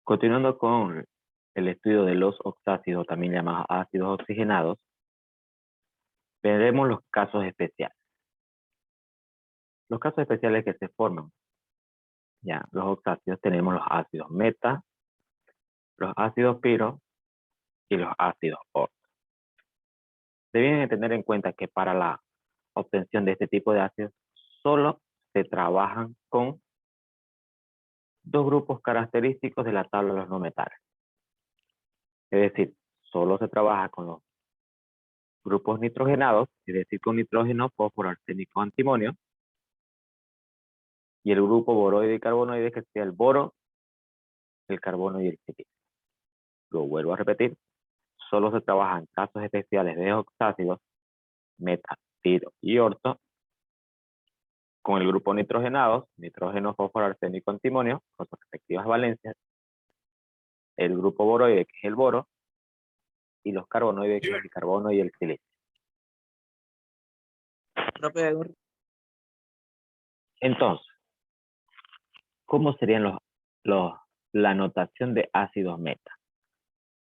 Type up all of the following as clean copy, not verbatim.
Continuando con el estudio de los oxácidos, también llamados ácidos oxigenados, veremos los casos especiales. Los casos especiales que se forman, ya, los oxácidos, tenemos los ácidos meta, los ácidos piro y los ácidos orto. Deben tener en cuenta que para la obtención de este tipo de ácidos, solo se trabajan con dos grupos característicos de la tabla de los no metales. Es decir, solo se trabaja con los grupos nitrogenados, es decir, con nitrógeno, fósforo, arsénico, antimonio, y el grupo boroide y carbonoide, que sea el boro, el carbono y el silicio. Lo vuelvo a repetir, solo se trabaja en casos especiales de oxácidos, meta, piro y orto, con el grupo nitrogenados, nitrógeno, fósforo, arsénico, antimonio, con sus respectivas valencias, el grupo boroide, que es el boro, y los carbonoides, que es el carbono y el silicio. Entonces, ¿cómo serían la notación de ácidos meta?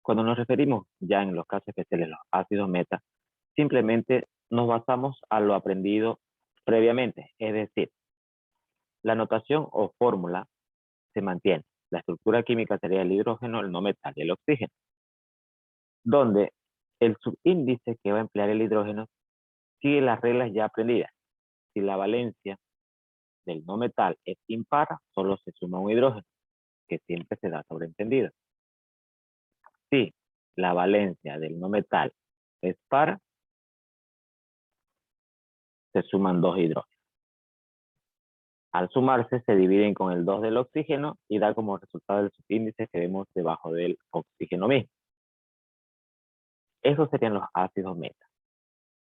Cuando nos referimos ya en los casos especiales a los ácidos meta, simplemente nos basamos a lo aprendido previamente, es decir, la notación o fórmula se mantiene. La estructura química sería el hidrógeno, el no metal y el oxígeno, donde el subíndice que va a emplear el hidrógeno sigue las reglas ya aprendidas. Si la valencia del no metal es impar, solo se suma un hidrógeno, que siempre se da sobreentendido. Si la valencia del no metal es par, se suman dos hidrógenos. Al sumarse, se dividen con el 2 del oxígeno y da como resultado el subíndice que vemos debajo del oxígeno mismo. Esos serían los ácidos meta.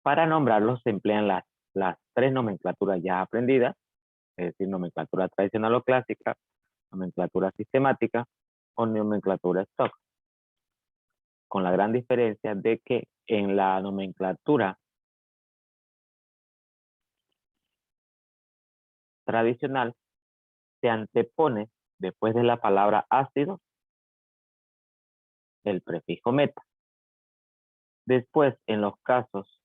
Para nombrarlos se emplean las tres nomenclaturas ya aprendidas, es decir, nomenclatura tradicional o clásica, nomenclatura sistemática o nomenclatura stock. Con la gran diferencia de que en la nomenclatura tradicional se antepone después de la palabra ácido el prefijo meta. Después, en los casos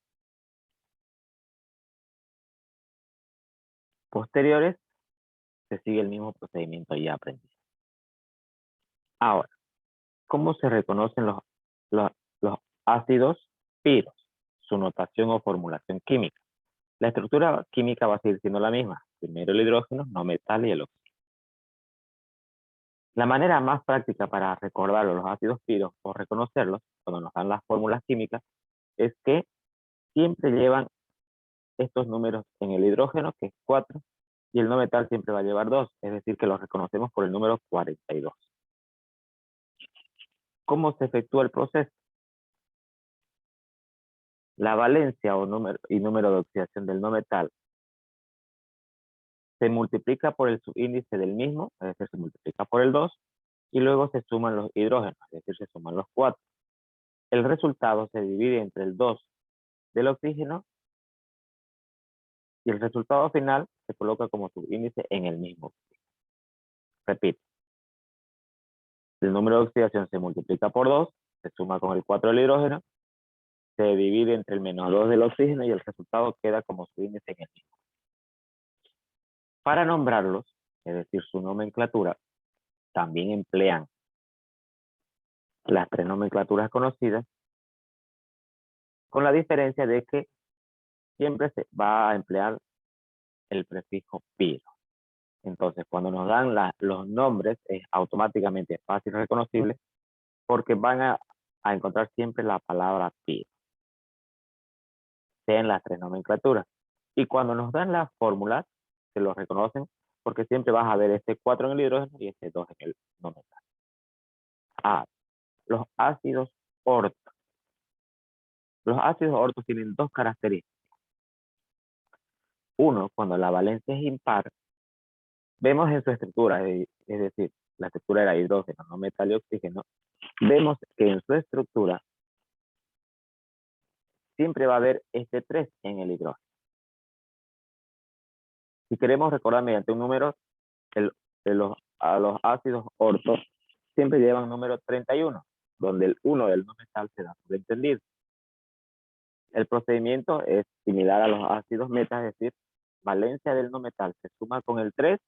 posteriores, se sigue el mismo procedimiento ya aprendido. Ahora, ¿cómo se reconocen los ácidos piros? Su notación o formulación química. La estructura química va a seguir siendo la misma. Primero el hidrógeno, no metal y el oxígeno. La manera más práctica para recordar los ácidos piros o reconocerlos, cuando nos dan las fórmulas químicas, es que siempre llevan estos números en el hidrógeno, que es 4, y el no metal siempre va a llevar 2, es decir, que los reconocemos por el número 42. ¿Cómo se efectúa el proceso? La valencia o número de oxidación del no metal se multiplica por el subíndice del mismo, es decir, se multiplica por el 2, y luego se suman los hidrógenos, es decir, se suman los 4. El resultado se divide entre el 2 del oxígeno y el resultado final se coloca como subíndice en el mismo. Repito, el número de oxidación se multiplica por 2, se suma con el 4 del hidrógeno, se divide entre el menos 2 del oxígeno y el resultado queda como subíndice en el mismo. Para nombrarlos, es decir, su nomenclatura, también emplean las tres nomenclaturas conocidas, con la diferencia de que siempre se va a emplear el prefijo piro. Entonces, cuando nos dan los nombres, es automáticamente fácil reconocible porque van a encontrar siempre la palabra piro, sea en las tres nomenclaturas. Y cuando nos dan las fórmulas, se los reconocen porque siempre vas a ver este 4 en el hidrógeno y este 2 en el no metal. Los ácidos ortos. Los ácidos ortos tienen dos características. Uno, cuando la valencia es impar, vemos en su estructura, es decir, la estructura era hidrógeno, no metal y oxígeno, vemos que en su estructura siempre va a haber este 3 en el hidrógeno. Si queremos recordar mediante un número a los ácidos ortos, siempre llevan número 31, donde el 1 del no metal se da sobreentendido. El procedimiento es similar a los ácidos meta, es decir, valencia del no metal se suma con el 3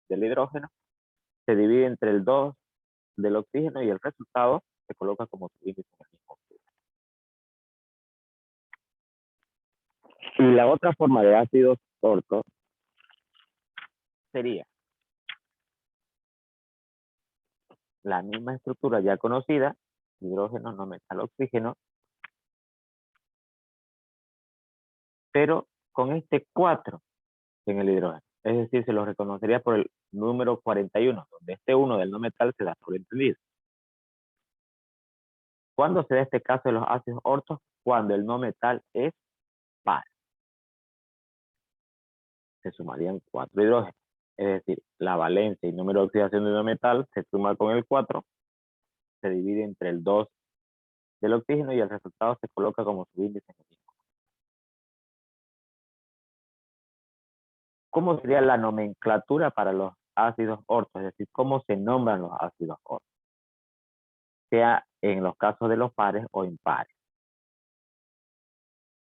del hidrógeno, se divide entre el 2 del oxígeno y el resultado se coloca como su índice en el mismo oxígeno. Y la otra forma de ácidos orto sería la misma estructura ya conocida, hidrógeno, no metal, oxígeno, pero con este 4 en el hidrógeno. Es decir, se lo reconocería por el número 41, donde este 1 del no metal se da sobreentendido. ¿Cuándo se da este caso de los ácidos ortos? Cuando el no metal es par. Se sumarían 4 hidrógenos. Es decir, la valencia y número de oxidación del no metal se suma con el 4, se divide entre el 2 del oxígeno y el resultado se coloca como su índice en el mismo. ¿Cómo sería la nomenclatura para los ácidos ortos? Es decir, ¿cómo se nombran los ácidos ortos? Sea en los casos de los pares o impares.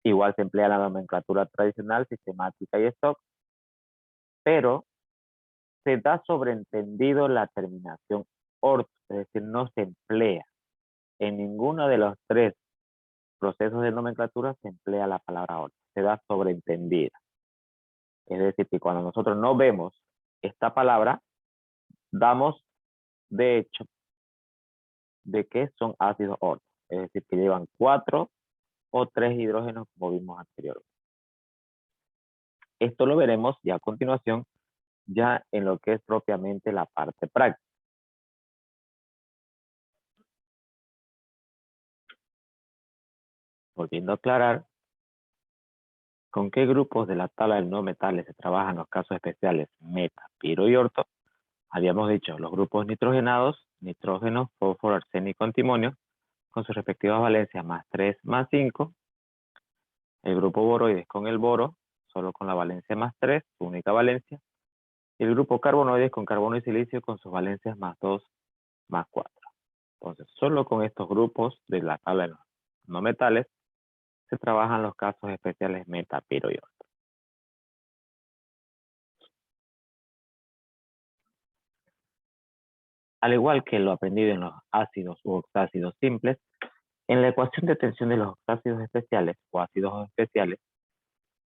Igual se emplea la nomenclatura tradicional, sistemática y stock, pero se da sobreentendido la terminación orto, es decir, no se emplea. En ninguno de los 3 procesos de nomenclatura se emplea la palabra orto, se da sobreentendida. Es decir, que cuando nosotros no vemos esta palabra, damos de hecho de que son ácidos ortos, es decir, que llevan 4 o 3 hidrógenos como vimos anteriormente. Esto lo veremos ya a continuación, ya en lo que es propiamente la parte práctica. Volviendo a aclarar, ¿con qué grupos de la tabla de no metales se trabajan los casos especiales meta, piro y orto? Habíamos dicho los grupos nitrogenados, nitrógeno, fósforo, arsénico, antimonio, con sus respectivas valencias más 3, más 5. El grupo boroides con el boro, solo con la valencia más 3, su única valencia. Y el grupo carbonoides con carbono y silicio con sus valencias más 2, más 4. Entonces, solo con estos grupos de la tabla de los no metales se trabajan los casos especiales meta, piro y orto. Al igual que lo aprendido en los ácidos u oxácidos simples, en la ecuación de tensión de los oxácidos especiales o ácidos especiales,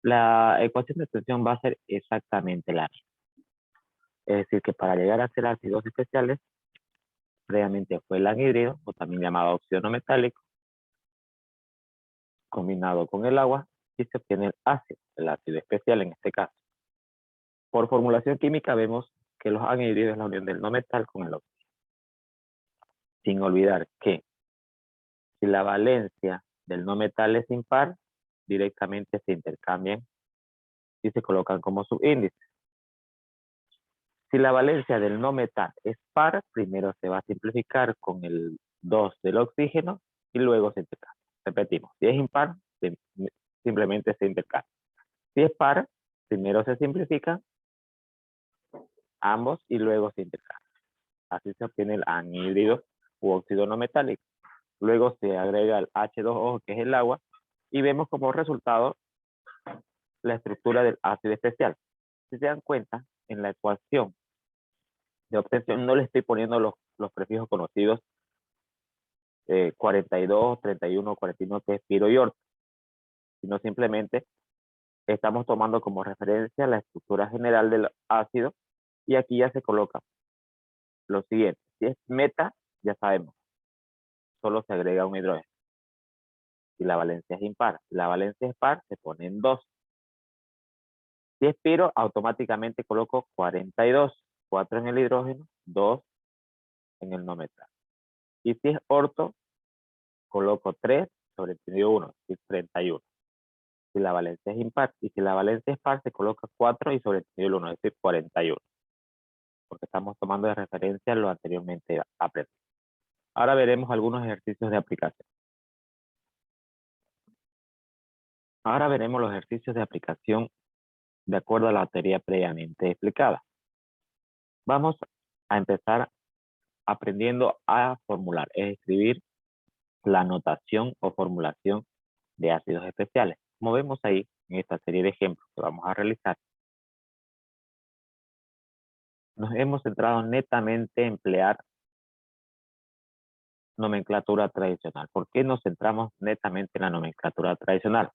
la ecuación de tensión va a ser exactamente la misma. Es decir, que para llegar a ser ácidos especiales, previamente fue el anhídrido, o también llamado óxido no metálico, combinado con el agua, y se obtiene el ácido especial en este caso. Por formulación química vemos que los anhídridos es la unión del no metal con el óxido. Sin olvidar que si la valencia del no metal es impar, directamente se intercambian y se colocan como subíndices. Si la valencia del no metal es par, primero se va a simplificar con el 2 del oxígeno y luego se intercambia. Repetimos, si es impar, simplemente se intercambia. Si es par, primero se simplifican ambos y luego se intercambian. Así se obtiene el anhídrido u óxido no metálico. Luego se agrega el H2O, que es el agua, y vemos como resultado la estructura del ácido especial. Si se dan cuenta, en la ecuación de obtención no le estoy poniendo los prefijos conocidos 42, 31, 41, que es piro y orto, sino simplemente estamos tomando como referencia la estructura general del ácido y aquí ya se coloca lo siguiente. Si es meta, ya sabemos, solo se agrega un hidrógeno. Si la valencia es impar, si la valencia es par, se ponen 2. Si es piro, automáticamente coloco 42, 4 en el hidrógeno, 2 en el no metal. Y si es orto, coloco 3 sobre el 1, y 31. Si la valencia es impar, y si la valencia es par, se coloca 4 y sobre el 1, es decir, 41. Porque estamos tomando de referencia lo anteriormente aprendido. Ahora veremos algunos ejercicios de aplicación. Ahora veremos los ejercicios de aplicación de acuerdo a la teoría previamente explicada. Vamos a empezar aprendiendo a formular, es escribir la notación o formulación de ácidos especiales. Como vemos ahí en esta serie de ejemplos que vamos a realizar, nos hemos centrado netamente en emplear nomenclatura tradicional. ¿Por qué nos centramos netamente en la nomenclatura tradicional?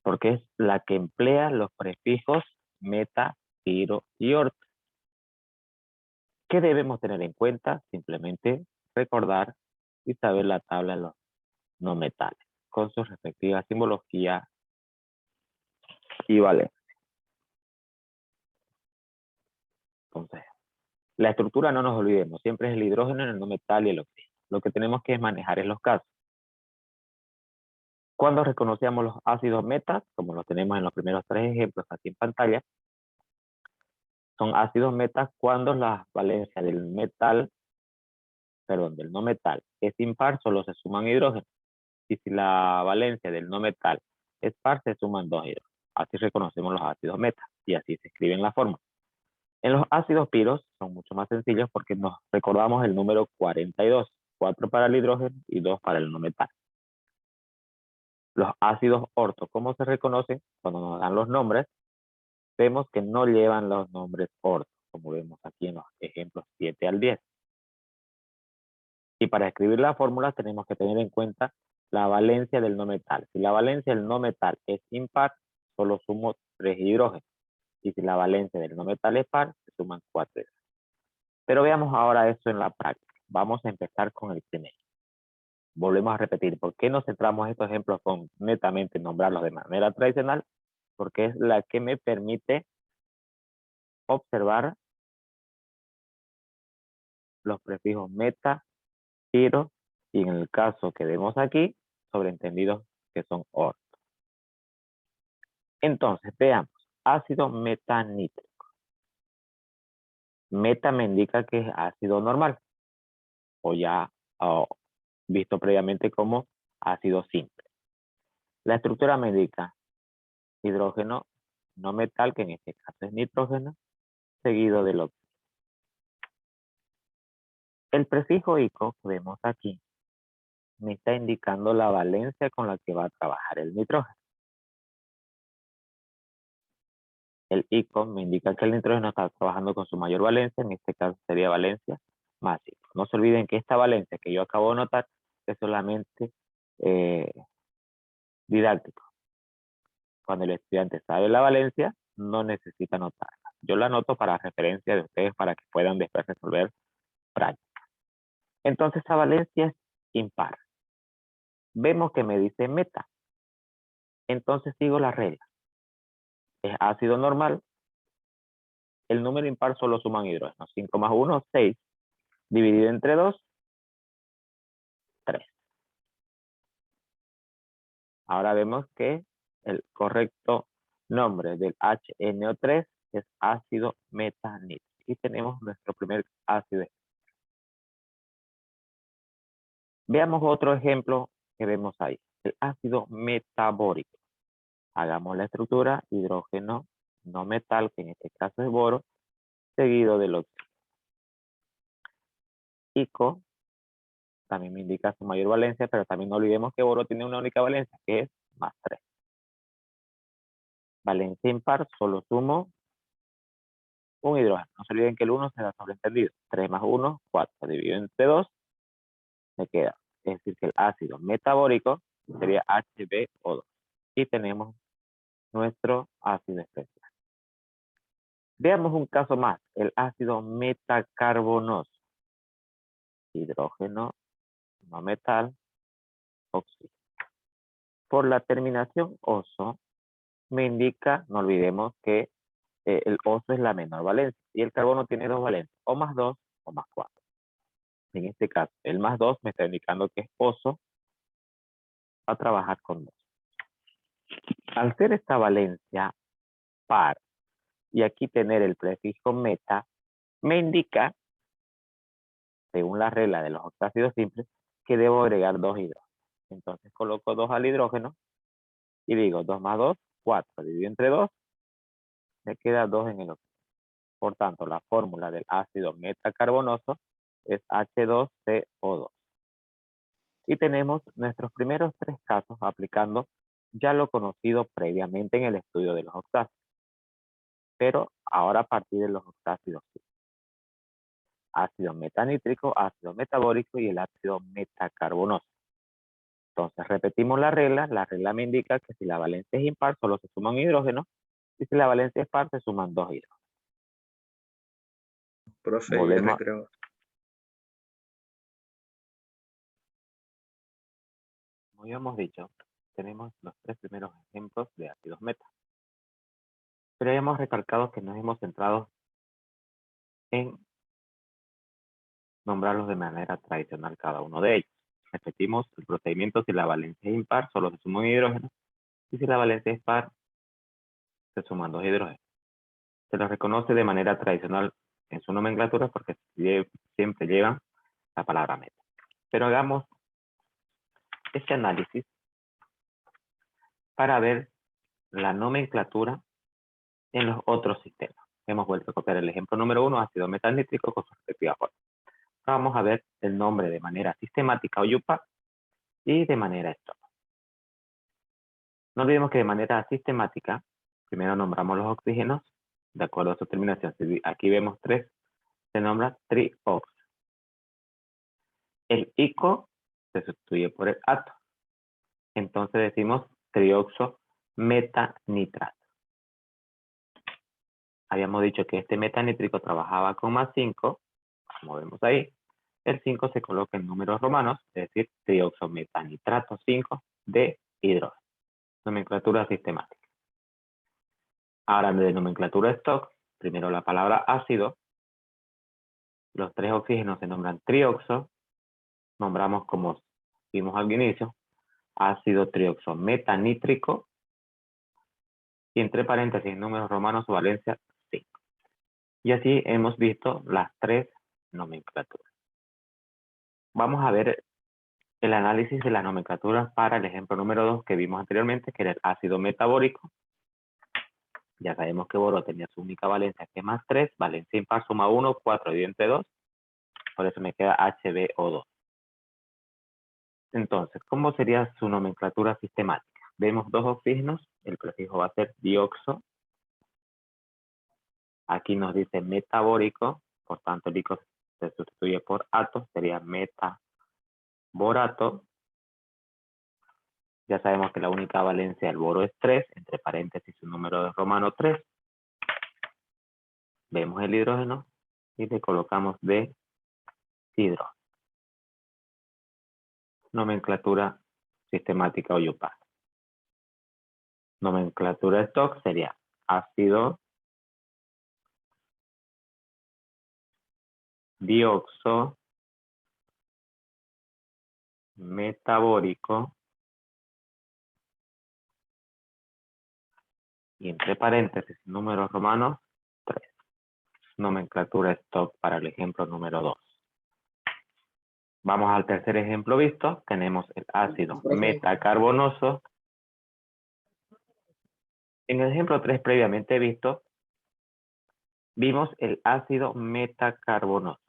Porque es la que emplea los prefijos meta, tiro y orto. ¿Qué debemos tener en cuenta? Simplemente recordar y saber la tabla de los no metales con su respectiva simbología y valencia. Entonces, la estructura no nos olvidemos, siempre es el hidrógeno, el no metal y el oxígeno. Lo que tenemos que manejar es los casos. Cuando reconocemos los ácidos metas, como los tenemos en los primeros tres ejemplos aquí en pantalla, son ácidos metas cuando la valencia del metal, perdón, del no metal es impar, solo se suman hidrógenos. Y si la valencia del no metal es par, se suman dos hidrógenos. Así reconocemos los ácidos metas y así se escribe en la forma. En los ácidos piros son mucho más sencillos porque nos recordamos el número 42, 4 para el hidrógeno y 2 para el no metal. Los ácidos orto, ¿cómo se reconocen? Cuando nos dan los nombres, vemos que no llevan los nombres orto, como vemos aquí en los ejemplos 7 al 10. Y para escribir la fórmula tenemos que tener en cuenta la valencia del no metal. Si la valencia del no metal es impar, solo sumo 3 hidrógenos. Y si la valencia del no metal es par, se suman 4 hidrógenos. Pero veamos ahora esto en la práctica. Vamos a empezar con el primero. Volvemos a repetir, ¿por qué nos centramos estos ejemplos con netamente nombrarlos de manera tradicional? Porque es la que me permite observar los prefijos meta, tiro, y en el caso que vemos aquí, sobreentendidos que son orto. Entonces, veamos, ácido metanítrico. Meta me indica que es ácido normal, o ya visto previamente como ácido simple. La estructura me indica hidrógeno no metal, que en este caso es nitrógeno, seguido del oxígeno. El prefijo ico que vemos aquí me está indicando la valencia con la que va a trabajar el nitrógeno. El ico me indica que el nitrógeno está trabajando con su mayor valencia, en este caso sería valencia más ico. No se olviden que esta valencia que yo acabo de notar es solamente didáctico. Cuando el estudiante sabe la valencia, no necesita anotarla. Yo la anoto para referencia de ustedes para que puedan después resolver práctica. Entonces, esa valencia es impar. Vemos que me dice meta. Entonces, sigo la regla. Es ácido normal. El número impar solo suman hidrógenos. 5 más 1, 6. Dividido entre 2, 3. Ahora vemos que el correcto nombre del HNO3 es ácido metanítrico. Y tenemos nuestro primer ácido. Veamos otro ejemplo que vemos ahí. El ácido metabórico. Hagamos la estructura hidrógeno no metal, que en este caso es boro, seguido del oxígeno. Ico también me indica su mayor valencia, pero también no olvidemos que boro tiene una única valencia, que es más 3. Valencia impar, solo sumo un hidrógeno. No se olviden que el 1 se da sobreentendido. 3 más 1, 4. Dividido entre 2, me queda. Es decir, que el ácido metabórico sería HbO2. Y tenemos nuestro ácido especial. Veamos un caso más, el ácido metacarbonoso. Hidrógeno, no metal, oxígeno. Por la terminación oso, me indica, no olvidemos que el oso es la menor valencia y el carbono tiene dos valencias, o más 2 o más 4. En este caso, el más 2 me está indicando que es oso a trabajar con 2. Al ser esta valencia par y aquí tener el prefijo meta, me indica, según la regla de los octácidos simples, que debo agregar 2 hidrógenos. Entonces coloco 2 al hidrógeno y digo 2 más 2, 4. Dividido entre 2, me queda 2 en el oxígeno. Por tanto, la fórmula del ácido metacarbonoso es H2CO2. Y tenemos nuestros primeros 3 casos aplicando ya lo conocido previamente en el estudio de los oxácidos. Pero ahora a partir de los oxácidos, ácido metanítrico, ácido metabórico y el ácido metacarbonoso. Entonces repetimos la regla me indica que si la valencia es impar solo se suma un hidrógeno y si la valencia es par se suman 2 hidrógenos. Profe, Volvemos. creo. Como ya hemos dicho, tenemos los 3 primeros ejemplos de ácidos meta. Pero ya hemos recalcado que nos hemos centrado en nombrarlos de manera tradicional cada uno de ellos. Repetimos el procedimiento: si la valencia es impar solo se suma un hidrógeno y si la valencia es par se suman 2 hidrógenos. Se los reconoce de manera tradicional en su nomenclatura porque siempre llevan la palabra meta. Pero hagamos este análisis para ver la nomenclatura en los otros sistemas. Hemos vuelto a copiar el ejemplo número 1, ácido metanítrico con su respectiva forma. Vamos a ver el nombre de manera sistemática o yupa y de manera stock. No olvidemos que de manera sistemática, primero nombramos los oxígenos de acuerdo a su terminación. Si aquí vemos 3, se nombra triox. El ico se sustituye por el ato. Entonces decimos trioxo metanitrato. Habíamos dicho que este metanítrico trabajaba con más 5, como vemos ahí. El 5 se coloca en números romanos, es decir, trioxo metanitrato 5 de hidrógeno. Nomenclatura sistemática. Ahora de nomenclatura stock, primero la palabra ácido. Los 3 oxígenos se nombran trioxo. Nombramos, como vimos al inicio, ácido trioxo metanítrico. Y entre paréntesis, números romanos, su valencia 5. Y así hemos visto las 3 nomenclaturas. Vamos a ver el análisis de las nomenclaturas para el ejemplo número 2 que vimos anteriormente, que era el ácido metabórico. Ya sabemos que boro tenía su única valencia, que es más 3, valencia impar suma 1, 4 y entre 2. Por eso me queda HbO2. Entonces, ¿cómo sería su nomenclatura sistemática? Vemos 2 oxígenos, el prefijo va a ser dioxo. Aquí nos dice metabórico, por tanto el ico se sustituye por ato, sería metaborato. Ya sabemos que la única valencia del boro es 3, entre paréntesis su número de romano 3. Vemos el hidrógeno y le colocamos de hidrógeno. Nomenclatura sistemática o yupa. Nomenclatura stock sería ácido dioxo metabórico y entre paréntesis números romanos 3. Nomenclatura stock para el ejemplo número 2. Vamos al tercer ejemplo visto. Tenemos el ácido metacarbonoso. En el ejemplo 3 previamente visto, vimos el ácido metacarbonoso.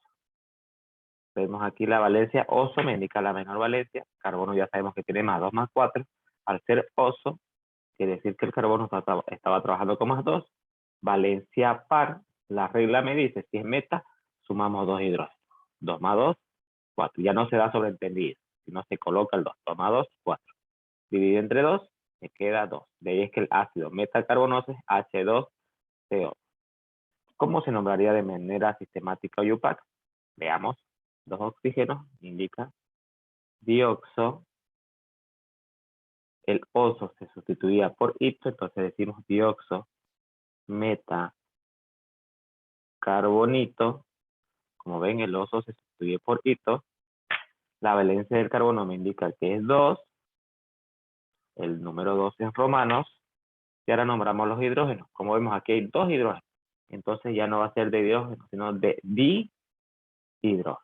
Vemos aquí la valencia oso, me indica la menor valencia. Carbono ya sabemos que tiene más 2 más 4. Al ser oso, quiere decir que el carbono estaba trabajando con más 2. Valencia par, la regla me dice, si es meta, sumamos 2 hidrógenos. 2 más 2, 4. Ya no se da sobreentendido, sino se coloca el 2. 2 más 2, 4. Dividido entre 2, me queda 2. De ahí es que el ácido metacarbonoso es H2CO. ¿Cómo se nombraría de manera sistemática o yupac? Veamos. 2 oxígenos indica dioxo. El oso se sustituía por ito, entonces decimos dioxo metacarbonito. Como ven, el oso se sustituye por ito. La valencia del carbono me indica que es 2. El número 2 en romanos. Y ahora nombramos los hidrógenos. Como vemos, aquí hay 2 hidrógenos. Entonces ya no va a ser de hidrógeno, sino de dihidrógeno.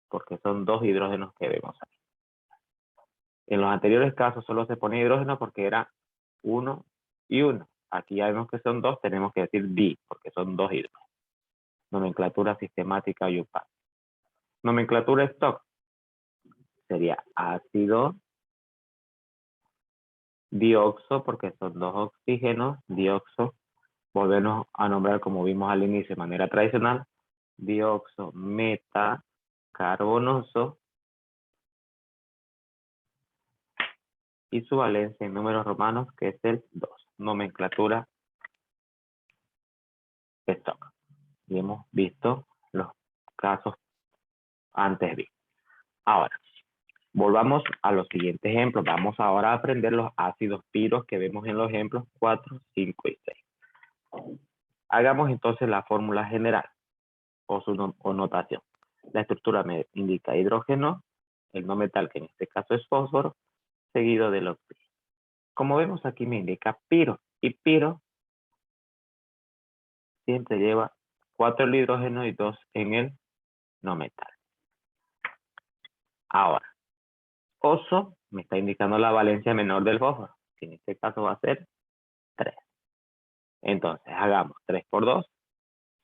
Porque son 2 hidrógenos que vemos aquí. En los anteriores casos solo se pone hidrógeno porque era 1 y 1. Aquí ya vemos que son 2, tenemos que decir di, porque son 2 hidrógenos. Nomenclatura sistemática UPAC. Nomenclatura stock sería ácido dioxo, porque son dos oxígenos, dioxo. Volvernos a nombrar como vimos al inicio de manera tradicional, dioxo metacarbonoso, y su valencia en números romanos, que es el 2. Nomenclatura stock. Y hemos visto los casos antes vistos. Ahora, volvamos a los siguientes ejemplos. Vamos ahora a aprender los ácidos piros que vemos en los ejemplos 4, 5 y 6. Hagamos entonces la fórmula general o su notación. La estructura me indica hidrógeno, el no metal, que en este caso es fósforo, seguido del oxígeno. Como vemos aquí me indica piro, y piro siempre lleva 4 el hidrógeno y 2 en el no metal. Ahora, oso me está indicando la valencia menor del fósforo, que en este caso va a ser 3. Entonces, hagamos 3 por 2,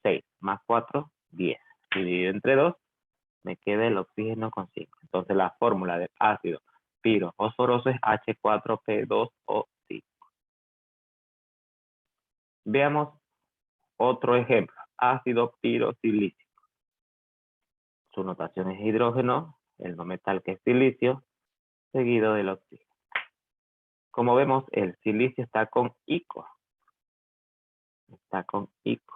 6, más 4, 10. Dividido entre 2, me queda el oxígeno con 5. Entonces, la fórmula del ácido pirofosforoso es H4P2O5. Veamos otro ejemplo, ácido pirosilícico. Su notación es hidrógeno, el no metal que es silicio, seguido del oxígeno. Como vemos, el silicio está con ICO. Está con ICO.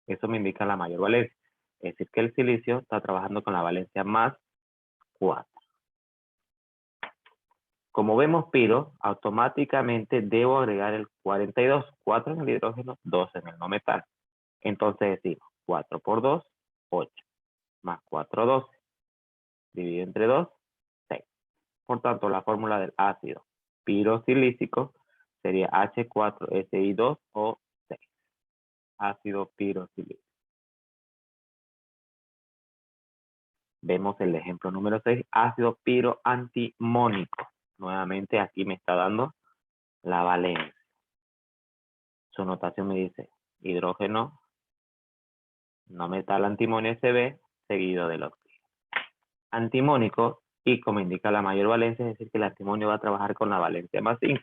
Eso me indica la mayor valencia. Es decir, que el silicio está trabajando con la valencia más 4. Como vemos piro, automáticamente debo agregar el 42. 4 en el hidrógeno, 2 en el no metal. Entonces decimos 4 por 2, 8. Más 4, 12. Dividido entre 2, 6. Por tanto, la fórmula del ácido pirosilícico sería H4SI2O6. Ácido pirosilícico. Vemos el ejemplo número 6, ácido piroantimónico. Nuevamente aquí me está dando la valencia. Su notación me dice hidrógeno, no metal antimonio Sb, seguido del oxígeno. Antimónico, y como indica la mayor valencia, es decir que el antimonio va a trabajar con la valencia más 5.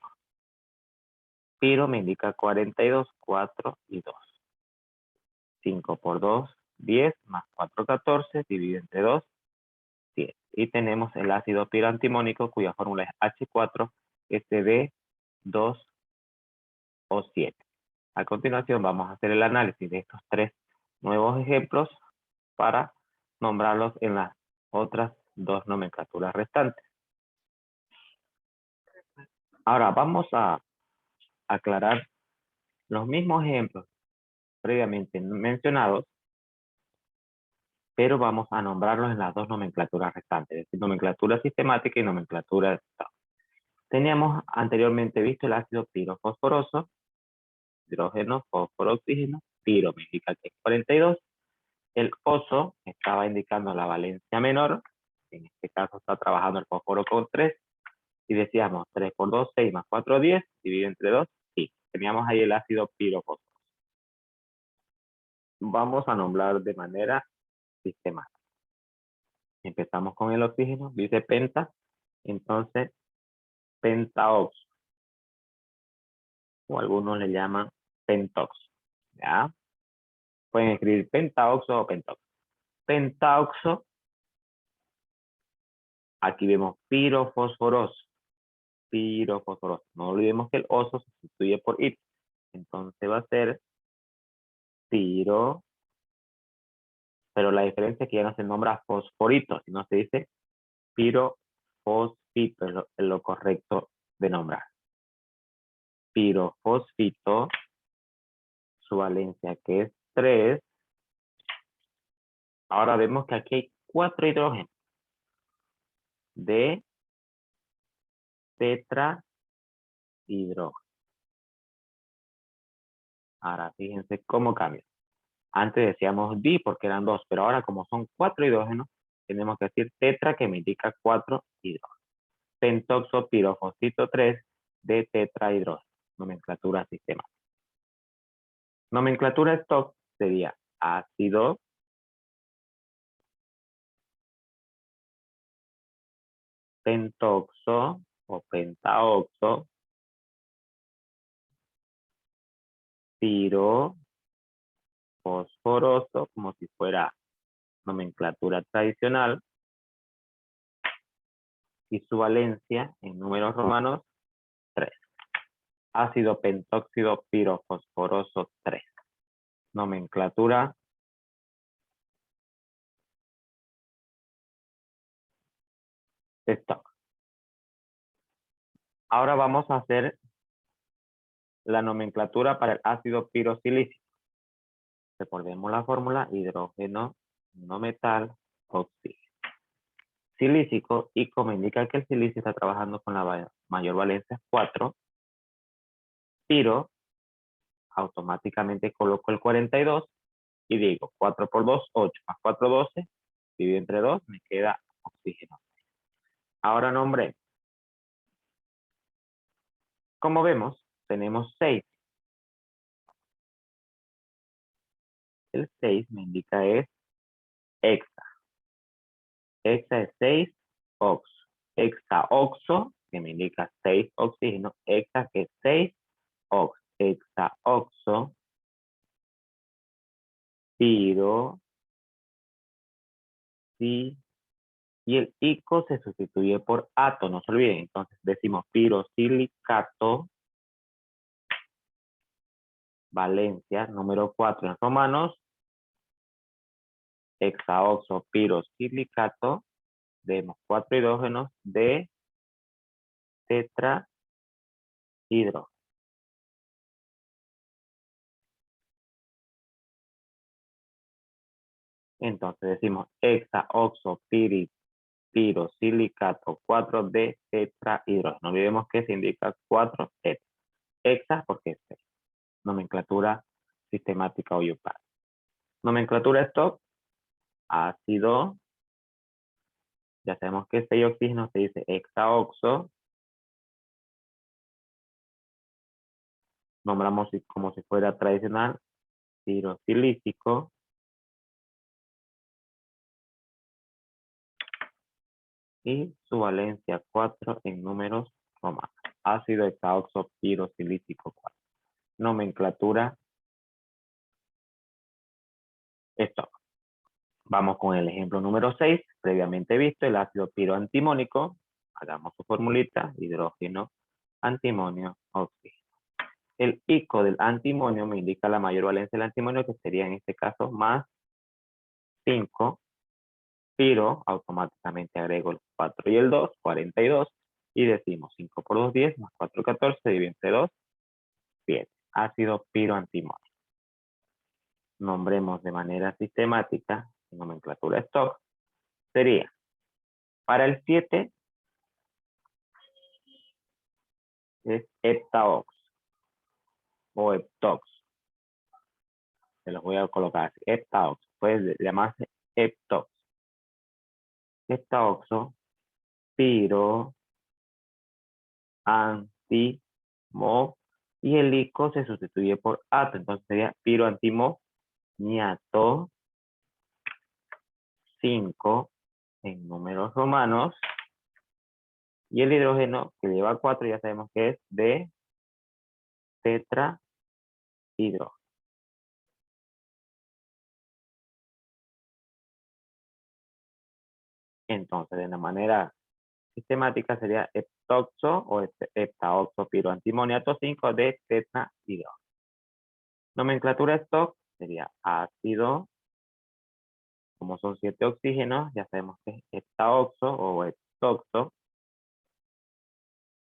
Piro me indica 42, 4 y 2. 5 por 2, 10, más 4, 14, dividido entre 2, 10. Y tenemos el ácido piroantimónico, cuya fórmula es H4SB2O7. A continuación vamos a hacer el análisis de estos 3 nuevos ejemplos para nombrarlos en las otras 2 nomenclaturas restantes. Ahora vamos a aclarar los mismos ejemplos previamente mencionados, pero vamos a nombrarlos en las 2 nomenclaturas restantes, es decir, nomenclatura sistemática y nomenclatura de estado. Teníamos anteriormente visto el ácido pirofosforoso, hidrógeno, fósforo, oxígeno, piro me indica que es 42. El oso estaba indicando la valencia menor, en este caso está trabajando el fósforo con 3, y decíamos 3 por 2, 6 más 4, 10, dividido entre 2, sí, teníamos ahí el ácido pirofosforoso. Vamos a nombrar de manera sistemática. Empezamos con el oxígeno, dice penta, entonces pentaoxo, o algunos le llaman pentoxo, ¿ya? Pueden escribir pentaoxo o pentoxo. Pentaoxo, aquí vemos pirofosforoso. Pirofosforoso. No olvidemos que el oso se sustituye por it. Entonces va a ser piro, pero la diferencia es que ya no se nombra fosforito, sino se dice pirofosfito, es lo correcto de nombrar. Pirofosfito, su valencia que es 3. Ahora vemos que aquí hay 4 hidrógenos de tetrahidrógeno. Ahora fíjense cómo cambia. Antes decíamos di porque eran 2, pero ahora como son 4 hidrógenos, tenemos que decir tetra, que me indica 4 hidrógenos. Pentoxo pirofosfito 3 de tetrahidrógeno. Nomenclatura sistemática. Nomenclatura stock sería ácido pentoxo o pentaoxo, piro, fosforoso, como si fuera nomenclatura tradicional, y su valencia en números romanos 3. Ácido pentóxido pirofosforoso 3. Nomenclatura stock. Ahora vamos a hacer la nomenclatura para el ácido pirosilícico. Recordemos la fórmula: hidrógeno, no metal, oxígeno. Silícico, y como indica que el silicio está trabajando con la mayor valencia 4, piro, automáticamente coloco el 42 y digo 4 por 2, 8, más 4, 12, divido entre 2, me queda oxígeno. Ahora nombre. Como vemos, tenemos 6. El 6 me indica es hexa. Hexa es 6 ox. Hexaoxo, que me indica 6 oxígeno. Hexa, que es 6 ox. Hexaoxo, piro, sí, y el ico se sustituye por ato, no se olviden. Entonces decimos pirosilicato, valencia, número 4 en romanos, hexaoxo, pirosilicato, vemos 4 hidrógenos de tetrahidro. Entonces decimos hexaoxo, pirosilicato, 4 de tetrahidrógeno. No olvidemos que se indica 4 tetra. Hexa porque es 6. Nomenclatura sistemática o IUPAC. Nomenclatura stock, ácido. Ya sabemos que 6 oxígeno se dice hexaoxo. Nombramos como si fuera tradicional, pirosilícico. Y su valencia 4 en números romanos. Ácido hexaoxo pirosilícico 4. Nomenclatura stock. Vamos con el ejemplo número 6, previamente visto, el ácido piroantimónico. Hagamos su formulita: hidrógeno, antimonio, oxígeno. El ico del antimonio me indica la mayor valencia del antimonio, que sería en este caso más 5. Piro, automáticamente agrego el 4 y el 2, 42. Y decimos 5 por 2, 10, más 4, 14, dividido entre 2, 7. Ácido piroantimonio. Nombremos de manera sistemática, en nomenclatura stock, sería para el 7 es heptaox o heptox. Se los voy a colocar así: heptaox. Puede llamarse heptox. Heptaoxo, piro, antimo, y el ico se sustituye por ato. Entonces sería piroantimoniato, 5 en números romanos. Y el hidrógeno, que lleva 4, ya sabemos que es de tetrahidrógeno. Entonces, de una manera sistemática sería heptoxo o heptaoxo piroantimoniato 5 de tetrahidrógeno. Nomenclatura stock sería ácido, como son 7 oxígenos, ya sabemos que es heptaoxo o heptoxo.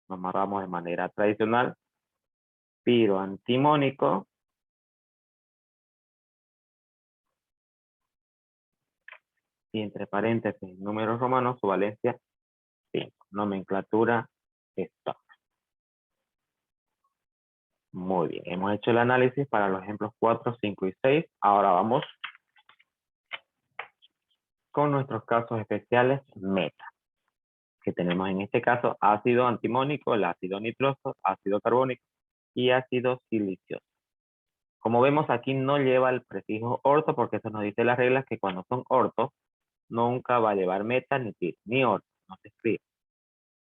Nos amarramos de manera tradicional: piroantimónico, y entre paréntesis números romanos su valencia 5. Nomenclatura stock. Muy bien, hemos hecho el análisis para los ejemplos 4, 5 y 6. Ahora vamos con nuestros casos especiales meta, que tenemos en este caso ácido antimónico, el ácido nitroso, ácido carbónico y ácido silicioso. Como vemos, aquí no lleva el prefijo orto, porque eso nos dice las reglas que cuando son orto nunca va a llevar meta ni pir, ni orto, no se escribe.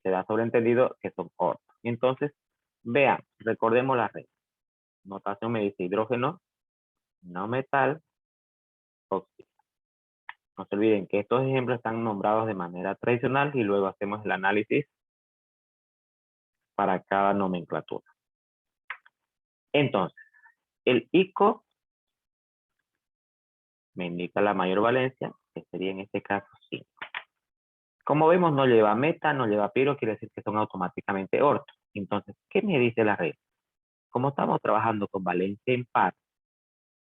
se da sobreentendido que son orto. Entonces, vean, recordemos la regla. Notación me dice hidrógeno, no metal, oxígeno. No se olviden que estos ejemplos están nombrados de manera tradicional y luego hacemos el análisis para cada nomenclatura. Entonces, el ICO me indica la mayor valencia, que sería en este caso 5. Como vemos, no lleva meta, no lleva piro, quiere decir que son automáticamente orto. Entonces, ¿qué me dice la regla? Como estamos trabajando con valencia impar,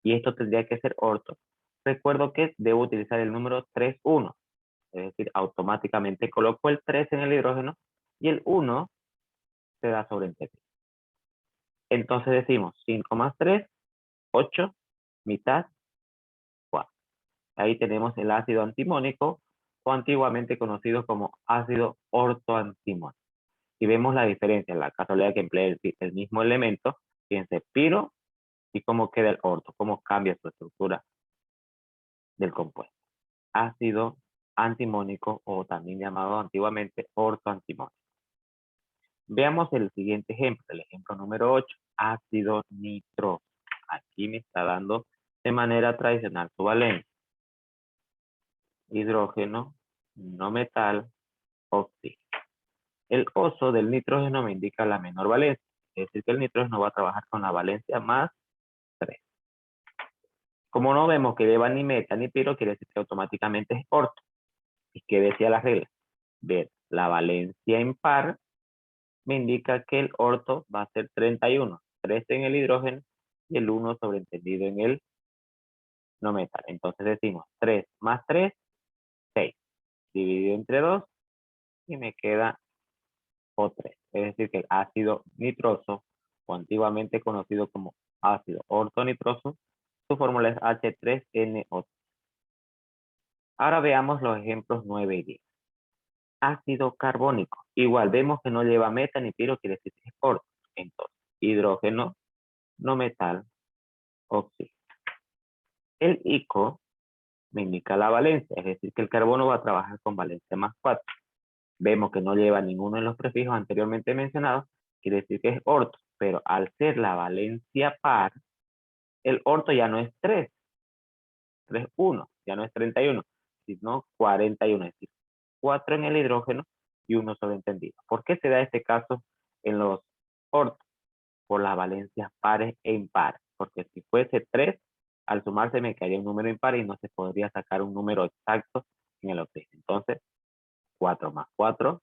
y esto tendría que ser orto, recuerdo que debo utilizar el número 3, 1. Es decir, automáticamente coloco el 3 en el hidrógeno y el 1 se da sobreentendido. Entonces decimos 5 más 3, 8, mitad, 4. Ahí tenemos el ácido antimónico, o antiguamente conocido como ácido ortoantimónico. Y vemos la diferencia, la casualidad que emplea el mismo elemento, fíjense, piro, y cómo queda el orto, cómo cambia su estructura del compuesto. Ácido antimónico, o también llamado antiguamente ortoantimónico. Veamos el siguiente ejemplo, el ejemplo número 8, ácido nitroso. Aquí me está dando de manera tradicional su valencia. Hidrógeno, no metal, oxígeno. El oso del nitrógeno me indica la menor valencia, es decir que el nitrógeno va a trabajar con la valencia más 3. Como no vemos que lleva ni meta ni piro, quiere decir que automáticamente es orto. ¿Y qué decía la regla? Ver, la valencia impar me indica que el orto va a ser 31. 3 en el hidrógeno y el 1 sobreentendido en el no metal. Entonces decimos 3 más 3, 6. Dividido entre 2 y me queda O3. Es decir que el ácido nitroso, o antiguamente conocido como ácido ortonitroso, su fórmula es H3NO3. Ahora veamos los ejemplos 9 y 10. Ácido carbónico. Igual vemos que no lleva meta ni piro, quiere decir que es orto. Entonces, hidrógeno, no metal, oxígeno. El ICO me indica la valencia, es decir que el carbono va a trabajar con valencia más 4. Vemos que no lleva ninguno de los prefijos anteriormente mencionados, quiere decir que es orto, pero al ser la valencia par, el orto ya no es 3, 3, 1, ya no es 31, sino 41, es decir, 4 en el hidrógeno y 1 sobreentendido. ¿Por qué se da este caso en los ortos? Por las valencias pares e impares, porque si fuese 3, al sumarse me quedaría un número impar y no se podría sacar un número exacto en el oxígeno. Entonces, 4 más 4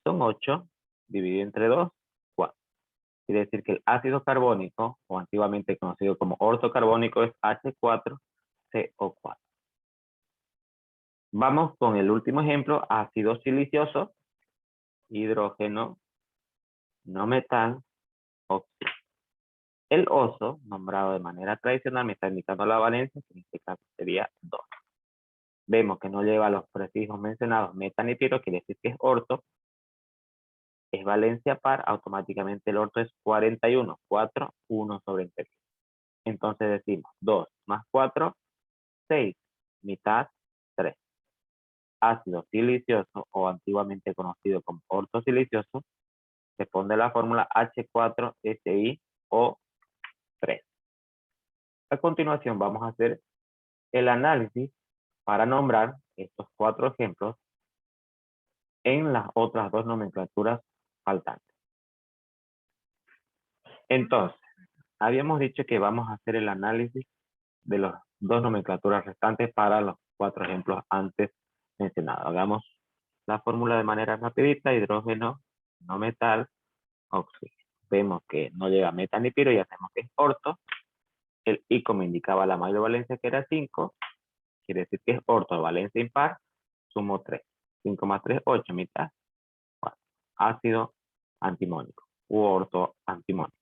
son 8, dividido entre 2, 4. Quiere decir que el ácido carbónico, o antiguamente conocido como ortocarbónico, es H4CO4. Vamos con el último ejemplo, ácido silicioso, hidrógeno, no metal, oxígeno. El oso, nombrado de manera tradicional, me está indicando la valencia, que en este caso sería 2. Vemos que no lleva los prefijos mencionados, meta ni piro, quiere decir que es orto. Es valencia par, automáticamente el orto es 41, 4, 1 sobreentendido. Entonces decimos 2 más 4, 6, mitad, 3. Ácido silicioso, o antiguamente conocido como ortosilicioso, se pone la fórmula H4SiO3. A continuación vamos a hacer el análisis para nombrar estos 4 ejemplos en las otras 2 nomenclaturas faltantes. Entonces, habíamos dicho que vamos a hacer el análisis de las 2 nomenclaturas restantes para los 4 ejemplos antes mencionados. Hagamos la fórmula de manera rapidita: hidrógeno, no metal, oxígeno. Vemos que no lleva meta ni piro, ya sabemos que es orto. El ICO me indicaba la mayor valencia, que era 5. Quiere decir que es orto, valencia impar, sumo 3. 5 más 3, 8, mitad, 4. Ácido antimónico u orto antimónico.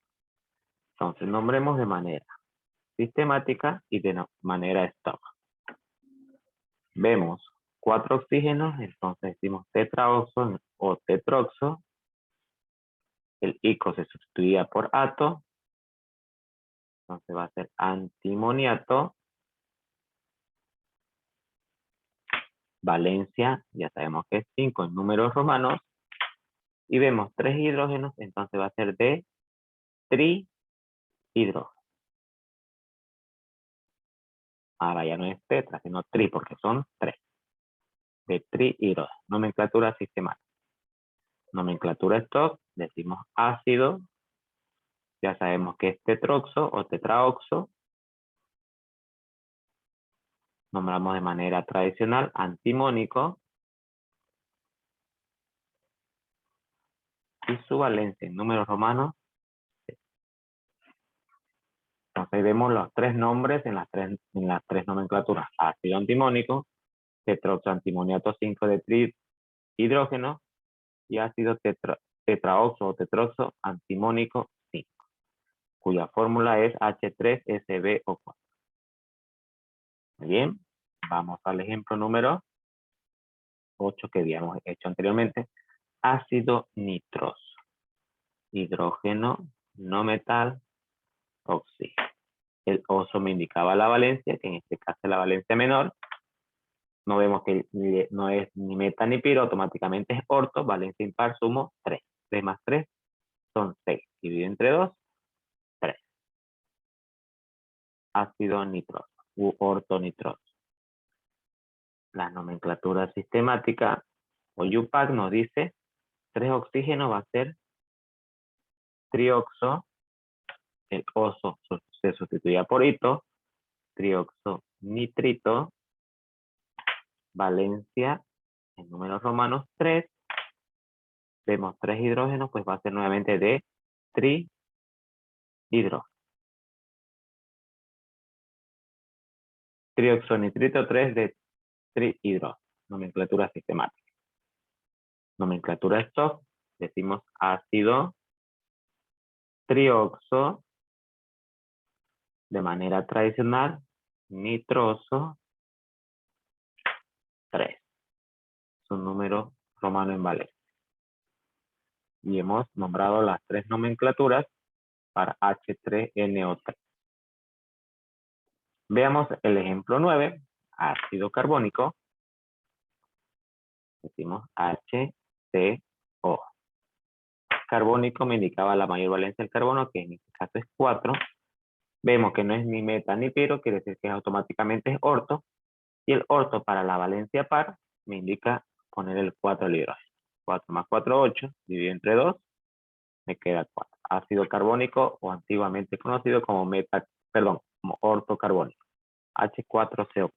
Entonces, nombremos de manera sistemática y de manera stock. Vemos 4 oxígenos, entonces decimos tetraoxo o tetroxo. El ICO se sustituía por ato, entonces va a ser antimoniato. Valencia, ya sabemos que es 5 en números romanos. y vemos 3 hidrógenos, entonces va a ser de trihidrógeno. Ahora ya no es tetra, sino tri, porque son 3. De trihidrógeno. Nomenclatura sistemática. Nomenclatura stock, decimos ácido. Ya sabemos que es tetroxo o tetraoxo. Nombramos de manera tradicional antimónico. Y su valencia en números romanos. Entonces vemos los 3 nombres en las tres nomenclaturas. Ácido antimónico, tetroxoantimoniato 5 de trihidrógeno y ácido tetraoxo o tetroxo antimónico 5, cuya fórmula es H3SbO4. Muy bien, vamos al ejemplo número 8 que habíamos hecho anteriormente. Ácido nitroso. Hidrógeno, no metal, oxígeno. El oso me indicaba la valencia, que en este caso es la valencia menor. No vemos que no es ni meta ni piro, automáticamente es orto, valencia impar, sumo 3. 3 más 3 son 6. Dividido entre 2, 3. Ácido nitroso u ortonitroso. La nomenclatura sistemática o UPAC nos dice 3 oxígenos va a ser trioxo, el oso se sustituye por hito, trioxo nitrito, valencia en números romanos 3, vemos 3 hidrógenos, pues va a ser nuevamente de trihidrógeno. Trioxonitrito 3 de trihidrógeno. Nomenclatura sistemática. Nomenclatura stock, decimos ácido trioxo, de manera tradicional, nitroso 3. Es un número romano en valencia. Y hemos nombrado las 3 nomenclaturas para H3NO3. Veamos el ejemplo 9, ácido carbónico. Decimos HCO. Carbónico me indicaba la mayor valencia del carbono, que en este caso es 4. Vemos que no es ni meta ni piro, quiere decir que automáticamente es orto. Y el orto para la valencia par me indica poner el 4 al hidrógeno. 4 más 4, 8. Dividido entre 2, me queda 4. Ácido carbónico o antiguamente conocido como como ortocarbónico. H4CO.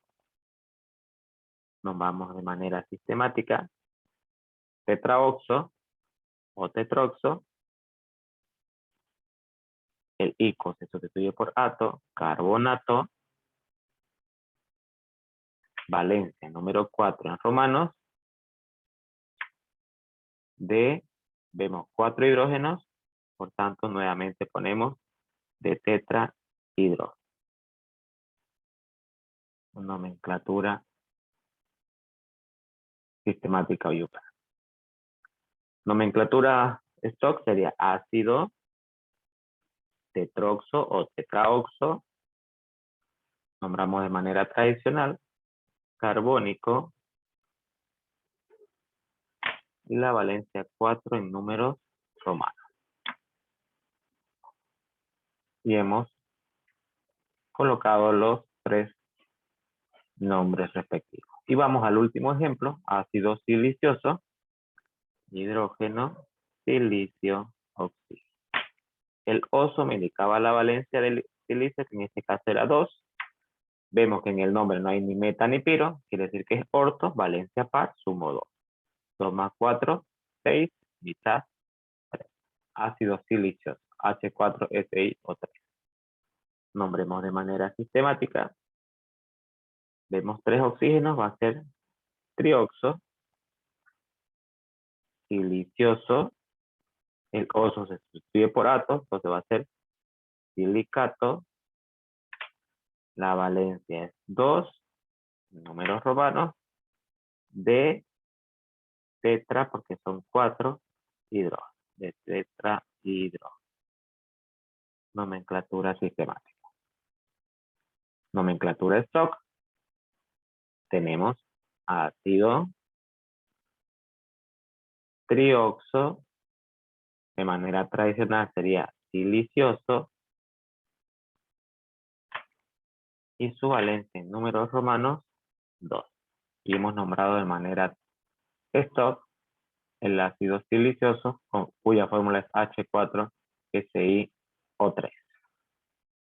Nos vamos de manera sistemática. Tetraoxo o tetroxo. El ico se sustituye por ato, carbonato. Valencia número 4 en romanos. Vemos 4 hidrógenos. Por tanto, nuevamente ponemos de tetrahidrógeno. Nomenclatura sistemática o UPAC. Nomenclatura stock sería ácido tetroxo o tetraoxo. Nombramos de manera tradicional. Carbónico. Y la valencia 4 en números romanos. Y hemos colocado los 3 nombres respectivos. Y vamos al último ejemplo, ácido silicioso, hidrógeno, silicio, oxígeno. El oso me indicaba la valencia del silicio, que en este caso era 2. Vemos que en el nombre no hay ni meta ni piro, quiere decir que es orto, valencia par, sumo 2. 2 más 4, 6, mitad, 3. Ácido silicioso, H4SiO3. Nombremos de manera sistemática. Vemos 3 oxígenos, va a ser trioxo, silicioso, el oso se sustituye por ato, entonces va a ser silicato, la valencia es 2, números romanos, de tetra, porque son 4 hidrógenos, de tetrahidrógeno. Nomenclatura sistemática. Nomenclatura stock, tenemos ácido trioxo de manera tradicional sería silicioso y su valencia en números romanos 2. Y hemos nombrado de manera stock el ácido silicioso, cuya fórmula es H4SiO3.